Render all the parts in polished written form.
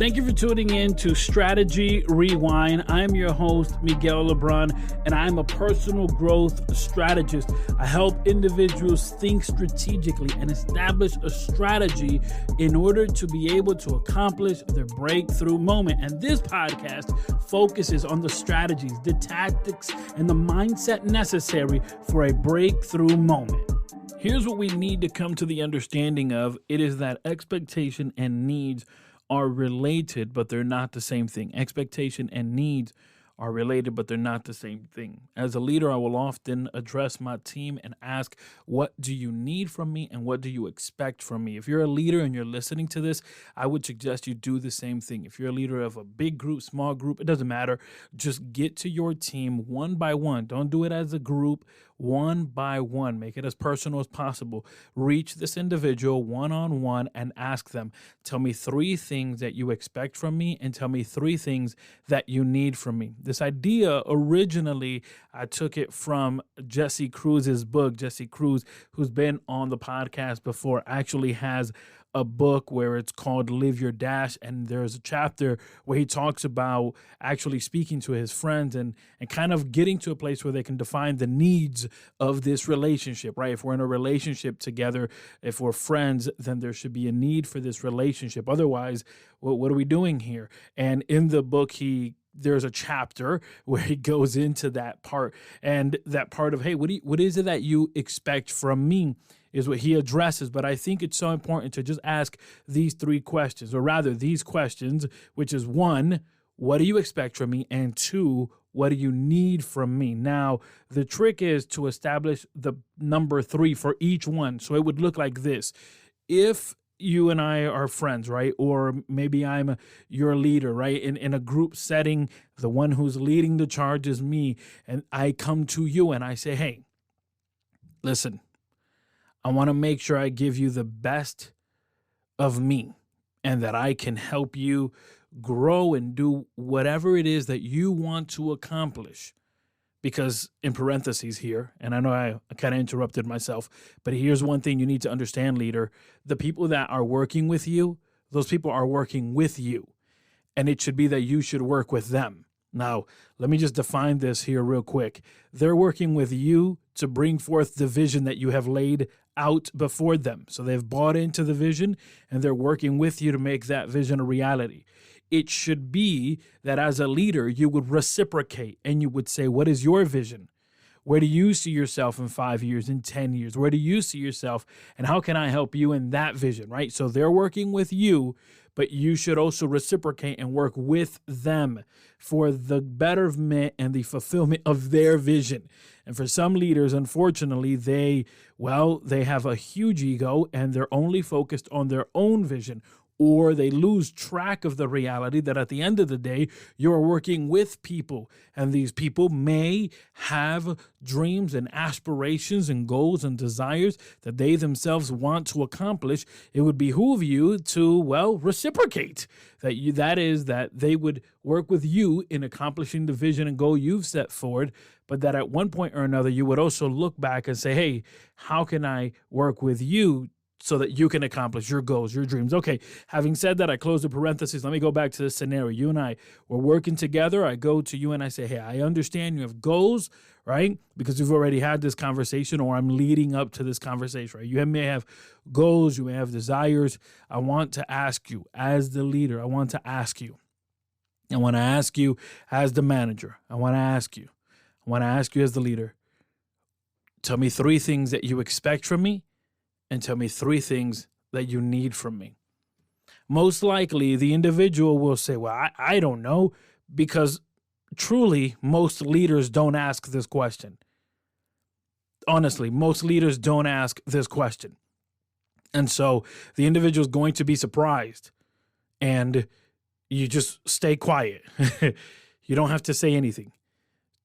Thank you for tuning in to Strategy Rewind. I'm your host, Miguel Lebron, and I'm a personal growth strategist. I help individuals think strategically and establish a strategy in order to be able to accomplish their breakthrough moment. And this podcast focuses on the strategies, the tactics, and the mindset necessary for a breakthrough moment. Here's what we need to come to the understanding of. It is that expectation and needs are related, but they're not the same thing. Expectation and needs are related, but they're not the same thing. As a leader, I will often address my team and ask, what do you need from me and what do you expect from me? If you're a leader and you're listening to this, I would suggest you do the same thing. If you're a leader of a big group, small group, it doesn't matter. Just get to your team one by one. Don't do it as a group, one by one. Make it as personal as possible. Reach this individual one-on-one and ask them, tell me 3 things that you expect from me and tell me 3 things that you need from me. This idea, originally, I took it from Jesse Cruz's book. Jesse Cruz, who's been on the podcast before, actually has a book where it's called Live Your Dash. And there's a chapter where he talks about actually speaking to his friends and kind of getting to a place where they can define the needs of this relationship, right? If we're in a relationship together, if we're friends, then there should be a need for this relationship. Otherwise, what are we doing here? And in the book, there's a chapter where he goes into that part, and that part of, hey, what is it that you expect from me is what he addresses. But I think it's so important to just ask these 3 questions, or rather these questions, which is 1, what do you expect from me? And 2, what do you need from me? Now, the trick is to establish the number 3 for each one. So it would look like this. If you and I are friends, right? Or maybe I'm your leader, right? In a group setting, the one who's leading the charge is me. And I come to you and I say, hey, listen, I want to make sure I give you the best of me and that I can help you grow and do whatever it is that you want to accomplish. Because in parentheses here, and I know I kind of interrupted myself, but here's one thing you need to understand, leader. The people that are working with you, those people are working with you. And it should be that you should work with them. Now, let me just define this here real quick. They're working with you to bring forth the vision that you have laid out before them. So they've bought into the vision and they're working with you to make that vision a reality. It should be that as a leader, you would reciprocate and you would say, what is your vision? Where do you see yourself in 5 years, in 10 years? Where do you see yourself? And how can I help you in that vision, right? So they're working with you, but you should also reciprocate and work with them for the betterment and the fulfillment of their vision. And for some leaders, unfortunately, they have a huge ego and they're only focused on their own vision, or they lose track of the reality that at the end of the day, you're working with people. And these people may have dreams and aspirations and goals and desires that they themselves want to accomplish. It would behoove you to, reciprocate. That they would work with you in accomplishing the vision and goal you've set forward, but that at one point or another, you would also look back and say, hey, how can I work with you so that you can accomplish your goals, your dreams? Okay, having said that, I close the parentheses. Let me go back to this scenario. You and I were working together. I go to you and I say, hey, I understand you have goals, right? Because we've already had this conversation, or I'm leading up to this conversation, right? You may have goals, you may have desires. I want to ask you as the leader, I want to ask you as the manager, I want to ask you as the leader, tell me 3 things that you expect from me, and tell me 3 things that you need from me. Most likely, the individual will say, well, I don't know, because truly, most leaders don't ask this question. Honestly, most leaders don't ask this question. And so the individual is going to be surprised, and you just stay quiet. You don't have to say anything.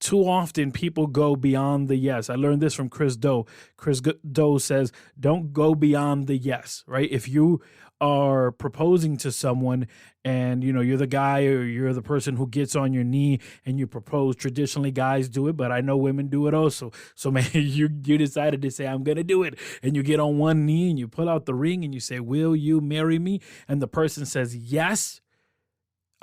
Too often, people go beyond the yes. I learned this from Chris Do. Chris Do says, don't go beyond the yes, right? If you are proposing to someone and, you're the guy or you're the person who gets on your knee and you propose, traditionally guys do it, but I know women do it also. So maybe you decided to say, I'm going to do it. And you get on one knee and you pull out the ring and you say, will you marry me? And the person says, yes.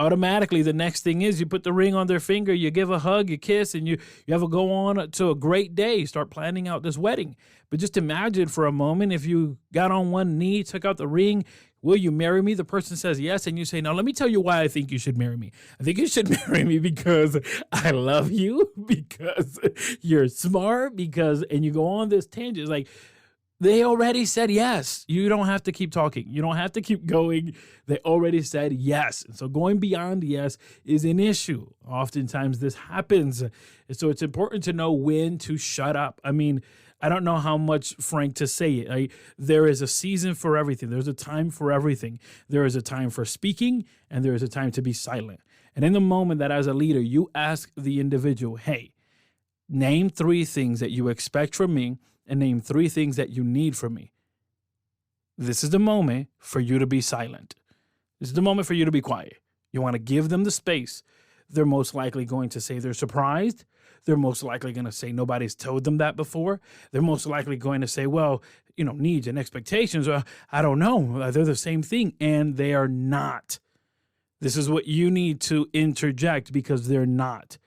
automatically the next thing is you put the ring on their finger, you give a hug, you kiss, and you have a go on to a great day, start planning out this wedding. But just imagine for a moment if you got on one knee, took out the ring, will you marry me? The person says yes, and you say, now let me tell you why I think you should marry me. I think you should marry me because I love you, because you're smart, and you go on this tangent. It's like, they already said yes. You don't have to keep talking. You don't have to keep going. They already said yes. And so going beyond yes is an issue. Oftentimes this happens. And so it's important to know when to shut up. I mean, I don't know how much frank to say it. There is a season for everything. There's a time for everything. There is a time for speaking, and there is a time to be silent. And in the moment that as a leader, you ask the individual, hey, name 3 things that you expect from me, and name 3 things that you need from me. This is the moment for you to be silent. This is the moment for you to be quiet. You want to give them the space. They're most likely going to say they're surprised. They're most likely going to say nobody's told them that before. They're most likely going to say, well, needs and expectations, I don't know. They're the same thing. And they are not. This is what you need to interject because they're not.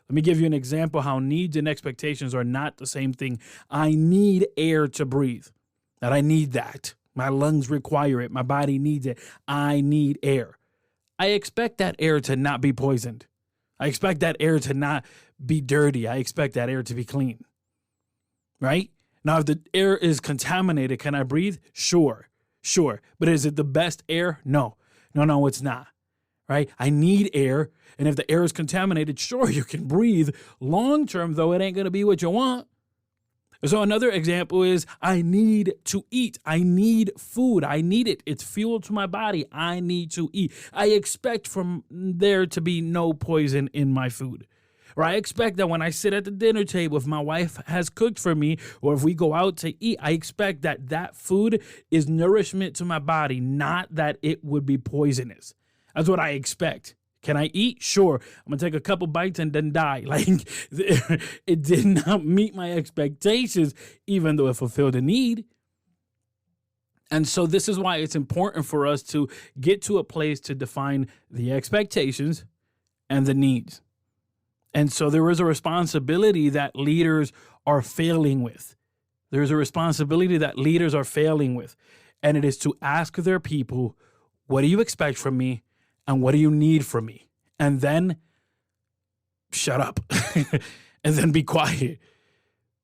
Let me give you an example how needs and expectations are not the same thing. I need air to breathe. That I need that. My lungs require it. My body needs it. I need air. I expect that air to not be poisoned. I expect that air to not be dirty. I expect that air to be clean. Right? Now, if the air is contaminated, can I breathe? Sure. But is it the best air? No, it's not. Right? I need air. And if the air is contaminated, sure, you can breathe. Long term, though, it ain't going to be what you want. So another example is I need to eat. I need food. I need it. It's fuel to my body. I need to eat. I expect from there to be no poison in my food. Or I expect that when I sit at the dinner table, if my wife has cooked for me, or if we go out to eat, I expect that that food is nourishment to my body, not that it would be poisonous. That's what I expect. Can I eat? Sure. I'm going to take a couple bites and then die. It did not meet my expectations, even though it fulfilled a need. And so this is why it's important for us to get to a place to define the expectations and the needs. And so there is a responsibility that leaders are failing with. There's a responsibility that leaders are failing with. And it is to ask their people, what do you expect from me? And what do you need from me? And then shut up and then be quiet,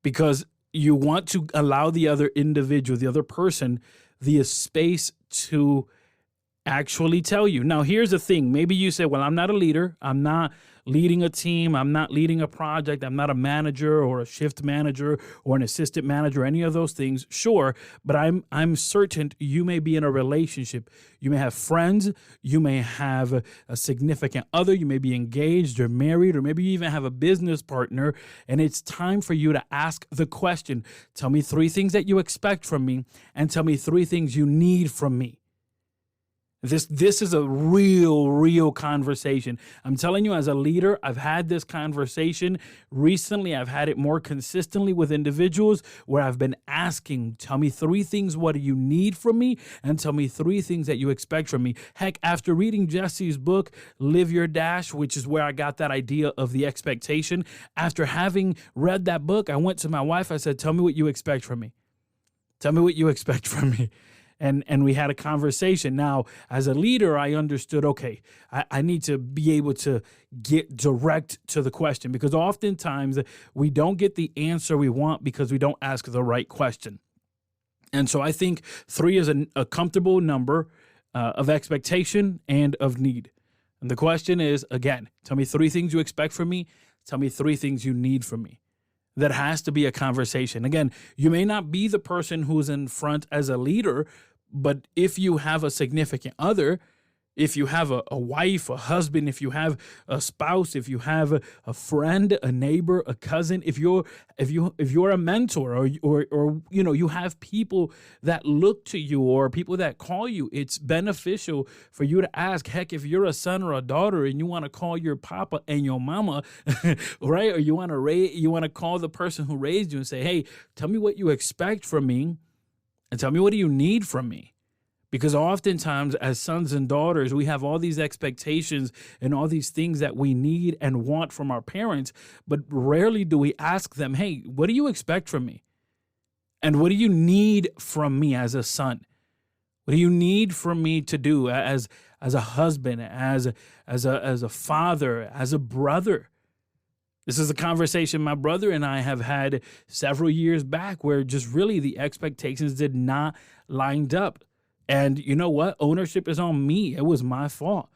because you want to allow the other individual, the other person, the space to actually tell you. Now, here's the thing. Maybe you say, well, I'm not a leader. I'm not leading a team. I'm not leading a project. I'm not a manager or a shift manager or an assistant manager, any of those things. Sure. But I'm certain you may be in a relationship. You may have friends. You may have a significant other. You may be engaged or married, or maybe you even have a business partner. And it's time for you to ask the question, tell me 3 things that you expect from me, and tell me 3 things you need from me. This is a real conversation. I'm telling you, as a leader, I've had this conversation recently. I've had it more consistently with individuals where I've been asking, tell me 3 things, what do you need from me? And tell me 3 things that you expect from me. Heck, after reading Jesse's book, Live Your Dash, which is where I got that idea of the expectation. After having read that book, I went to my wife. I said, tell me what you expect from me. Tell me what you expect from me. And we had a conversation. Now, as a leader, I understood, okay, I need to be able to get direct to the question, because oftentimes we don't get the answer we want because we don't ask the right question. And so I think 3 is a comfortable number of expectation and of need. And the question is, again, tell me 3 things you expect from me. Tell me 3 things you need from me. That has to be a conversation. Again, you may not be the person who's in front as a leader, but if you have a significant other, if you have a wife, a husband, if you have a spouse, if you have a friend, a neighbor, a cousin, if you're a mentor, or you have people that look to you or people that call you, it's beneficial for you to ask. Heck, if you're a son or a daughter and you want to call your papa and your mama, right? Or you want to call the person who raised you and say, hey, tell me what you expect from me and tell me what do you need from me. Because oftentimes as sons and daughters, we have all these expectations and all these things that we need and want from our parents, but rarely do we ask them, hey, what do you expect from me? And what do you need from me as a son? What do you need from me to do as a husband, as a father, as a brother? This is a conversation my brother and I have had several years back where just really the expectations did not line up. And you know what? Ownership is on me. It was my fault.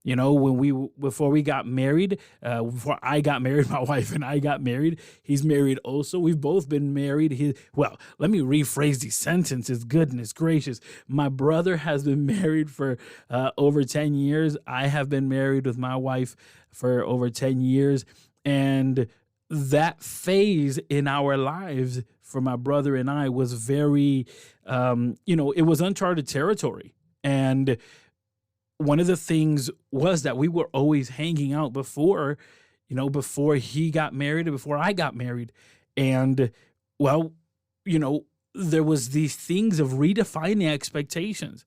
You know, before we got married, before I got married, my wife and I got married. He's married also. We've both been married. Well, let me rephrase these sentences. Goodness gracious. My brother has been married for over 10 years. I have been married with my wife for over 10 years. And that phase in our lives for my brother and I was very, it was uncharted territory. And one of the things was that we were always hanging out before he got married and before I got married. And, well, there was these things of redefining expectations.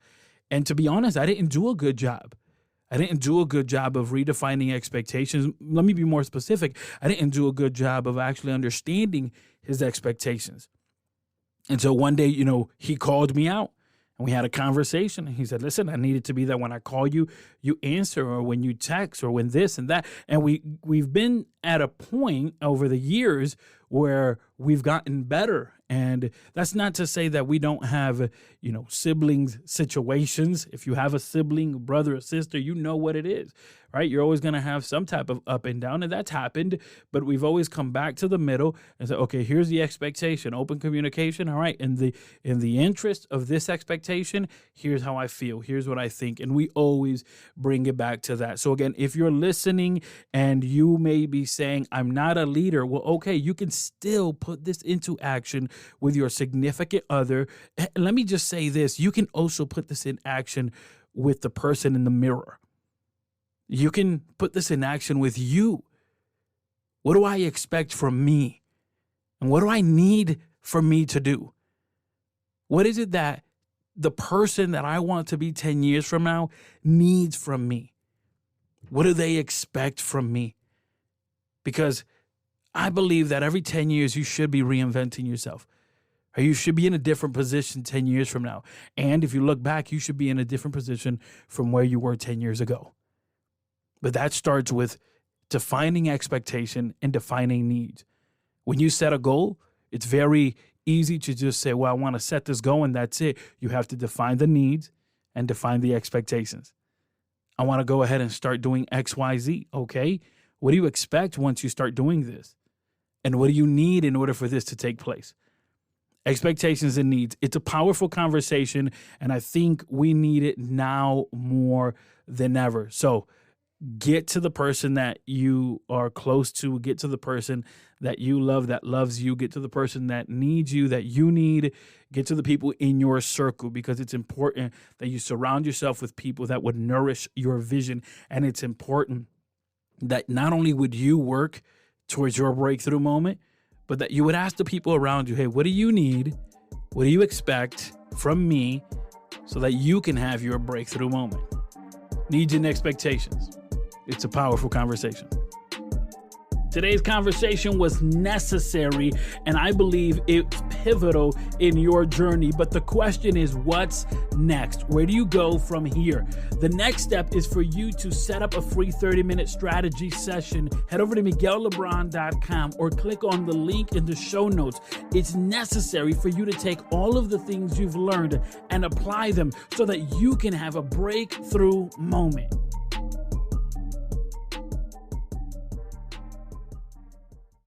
And to be honest, I didn't do a good job. I didn't do a good job of redefining expectations. Let me be more specific. I didn't do a good job of actually understanding his expectations. And so one day, he called me out and we had a conversation. And he said, listen, I need it to be that when I call you, you answer, or when you text, or when this and that. And we've been at a point over the years where we've gotten better. And that's not to say that we don't have, siblings situations. If you have a sibling, brother or sister, you know what it is, right? You're always going to have some type of up and down, and that's happened. But we've always come back to the middle and said, okay, here's the expectation, open communication. All right, in the interest of this expectation, here's how I feel. Here's what I think. And we always bring it back to that. So again, if you're listening and you may be saying, I'm not a leader, well, okay, you can still put this into action with your significant other. And let me just say this, you can also put this in action with the person in the mirror. You can put this in action with you. What do I expect from me? And what do I need for me to do? What is it that the person that I want to be 10 years from now needs from me? What do they expect from me? Because I believe that every 10 years you should be reinventing yourself. Or you should be in a different position 10 years from now. And if you look back, you should be in a different position from where you were 10 years ago. But that starts with defining expectation and defining needs. When you set a goal, it's very easy to just say, well, I want to set this goal and that's it. You have to define the needs and define the expectations. I want to go ahead and start doing X, Y, Z. Okay. What do you expect once you start doing this? And what do you need in order for this to take place? Expectations and needs. It's a powerful conversation, and I think we need it now more than ever. So get to the person that you are close to. Get to the person that you love, that loves you. Get to the person that needs you, that you need. Get to the people in your circle, because it's important that you surround yourself with people that would nourish your vision. And it's important that not only would you work towards your breakthrough moment, but that you would ask the people around you, hey, what do you need? What do you expect from me so that you can have your breakthrough moment? Needs and expectations. It's a powerful conversation. Today's conversation was necessary, and I believe it's pivotal in your journey. But the question is, what's next? Where do you go from here? The next step is for you to set up a free 30-minute strategy session. Head over to MiguelLebron.com or click on the link in the show notes. It's necessary for you to take all of the things you've learned and apply them so that you can have a breakthrough moment.